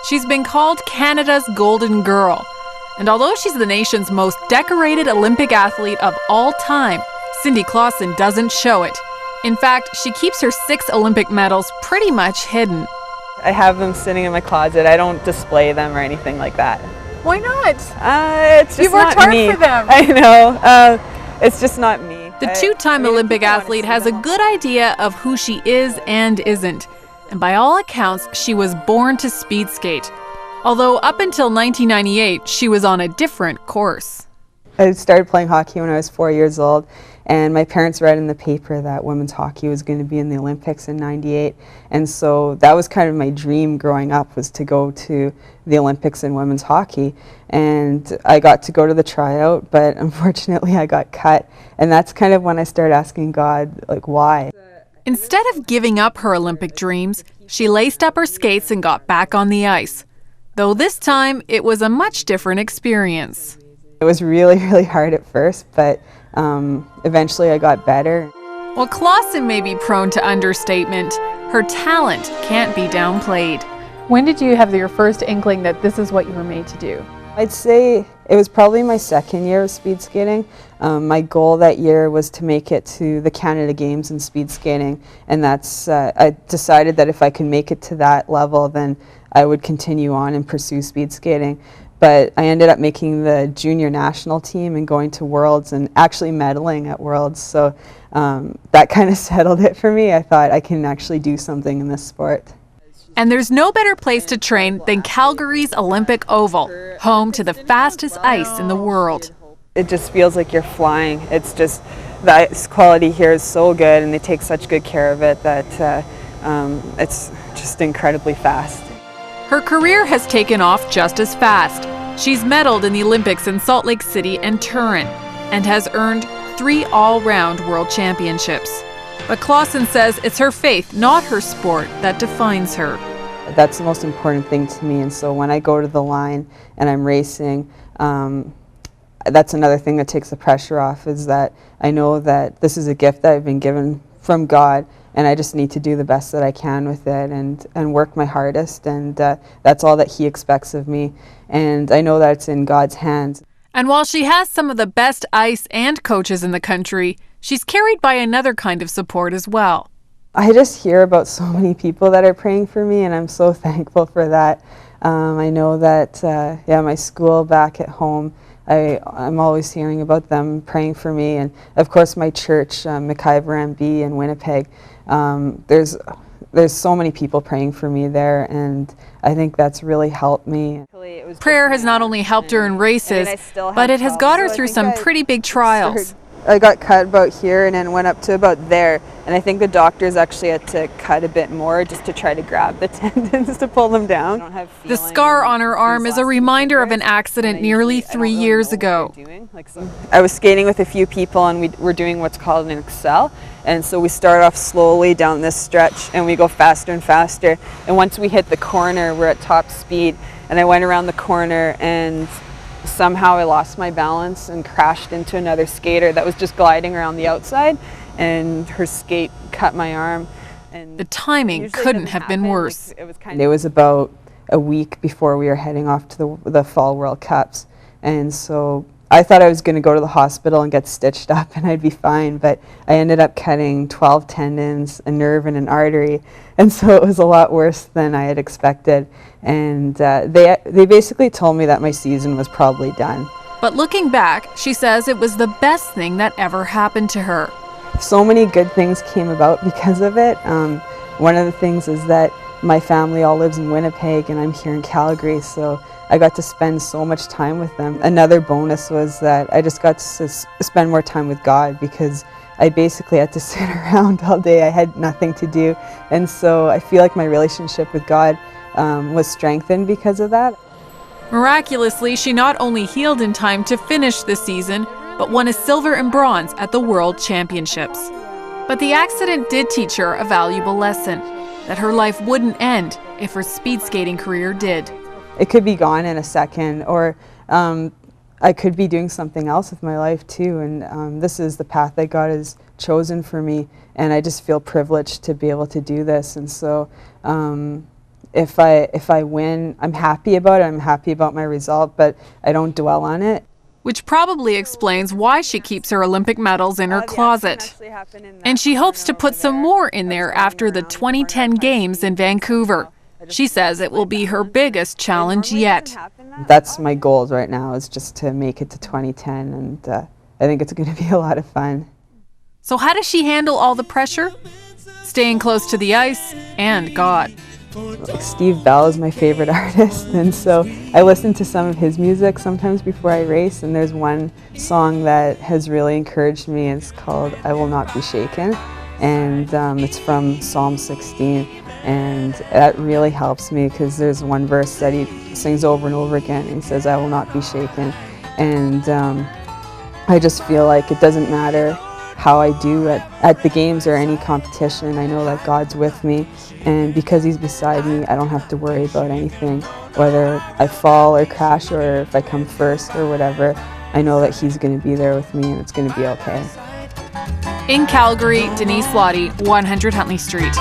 She's been called Canada's Golden Girl. And although she's the nation's most decorated Olympic athlete of all time, Cindy Klassen doesn't show it. In fact, she keeps her 6 Olympic medals pretty much hidden. I have them sitting in my closet. I don't display them or anything like that. Why not? It's just You've worked hard me. for them. I know. It's just not me. The 2-time Olympic athlete has a good idea of who she is and isn't. And by all accounts, she was born to speed skate. Although up until 1998, she was on a different course. I started playing hockey when I was 4 years old, and my parents read in the paper that women's hockey was going to be in the Olympics in '98, and so that was kind of my dream growing up, was to go to the Olympics in women's hockey. And I got to go to the tryout, but unfortunately I got cut, and that's kind of when I started asking God, like, why? Instead of giving up her Olympic dreams, she laced up her skates and got back on the ice. Though this time, it was a much different experience. It was really, really hard at first, but eventually I got better. While Klassen may be prone to understatement, her talent can't be downplayed. When did you have your first inkling that this is what you were made to do? I'd say it was probably my second year of speed skating. My goal that year was to make it to the Canada Games in speed skating, and that's I decided that if I could make it to that level, then I would continue on and pursue speed skating. But I ended up making the junior national team and going to Worlds and actually medaling at Worlds. So that kind of settled it for me. I thought I can actually do something in this sport. And there's no better place to train than Calgary's Olympic Oval, home to the fastest ice in the world. It just feels like you're flying. It's just, the ice quality here is so good, and they take such good care of it that it's just incredibly fast. Her career has taken off just as fast. She's medaled in the Olympics in Salt Lake City and Turin, and has earned 3 all-round world championships. But Klassen says it's her faith, not her sport, that defines her. That's the most important thing to me, and so when I go to the line and I'm racing, that's another thing that takes the pressure off, is that I know that this is a gift that I've been given from God, and I just need to do the best that I can with it and work my hardest, and that's all that He expects of me, and I know that it's in God's hands. And while she has some of the best ice and coaches in the country, she's carried by another kind of support as well. I just hear about so many people that are praying for me, and I'm so thankful for that. I know that, my school back at home, I'm always hearing about them praying for me, and of course my church, McIver MB in Winnipeg. There's so many people praying for me there, and I think that's really helped me. Prayer has not only helped her in races, but it has got her through some pretty big trials. I got cut about here and then went up to about there, and I think the doctors actually had to cut a bit more just to try to grab the tendons to pull them down. The scar on her arm is a reminder of an accident nearly 3 years ago. I was skating with a few people, and we were doing what's called an excel, and so we start off slowly down this stretch and we go faster and faster, and once we hit the corner we're at top speed, and I went around the corner and somehow I lost my balance and crashed into another skater that was just gliding around the outside, and her skate cut my arm. And the timing couldn't have been worse. It was about a week before we were heading off to the Fall World Cups, and so I thought I was going to go to the hospital and get stitched up and I'd be fine, but I ended up cutting 12 tendons, a nerve and an artery, and so it was a lot worse than I had expected, and they basically told me that my season was probably done. But looking back, she says it was the best thing that ever happened to her. So many good things came about because of it. One of the things is that my family all lives in Winnipeg and I'm here in Calgary, so I got to spend so much time with them. Another bonus was that I just got to spend more time with God, because I basically had to sit around all day. I had nothing to do, and so I feel like my relationship with God was strengthened because of that. Miraculously, she not only healed in time to finish the season, but won a silver and bronze at the World Championships. But the accident did teach her a valuable lesson, that her life wouldn't end if her speed skating career did. It could be gone in a second, or I could be doing something else with my life too, and this is the path that God has chosen for me, and I just feel privileged to be able to do this, and so if I win, I'm happy about it. I'm happy about my result, but I don't dwell on it. Which probably explains why she keeps her Olympic medals in her closet. And she hopes to put some more in there after the 2010 Games in Vancouver. She says it will be her biggest challenge yet. That's my goal right now, is just to make it to 2010, and I think it's going to be a lot of fun. So how does she handle all the pressure? Staying close to the ice and God. Like Steve Bell is my favorite artist, and so I listen to some of his music sometimes before I race, and there's one song that has really encouraged me. It's called I Will Not Be Shaken, and it's from Psalm 16, and that really helps me because there's one verse that he sings over and over again, and he says, I will not be shaken, and I just feel like it doesn't matter how I do at the games or any competition. I know that God's with me, and because he's beside me, I don't have to worry about anything, whether I fall or crash or if I come first or whatever. I know that he's going to be there with me and it's going to be okay. In Calgary, Denise Lodde, 100 Huntley Street.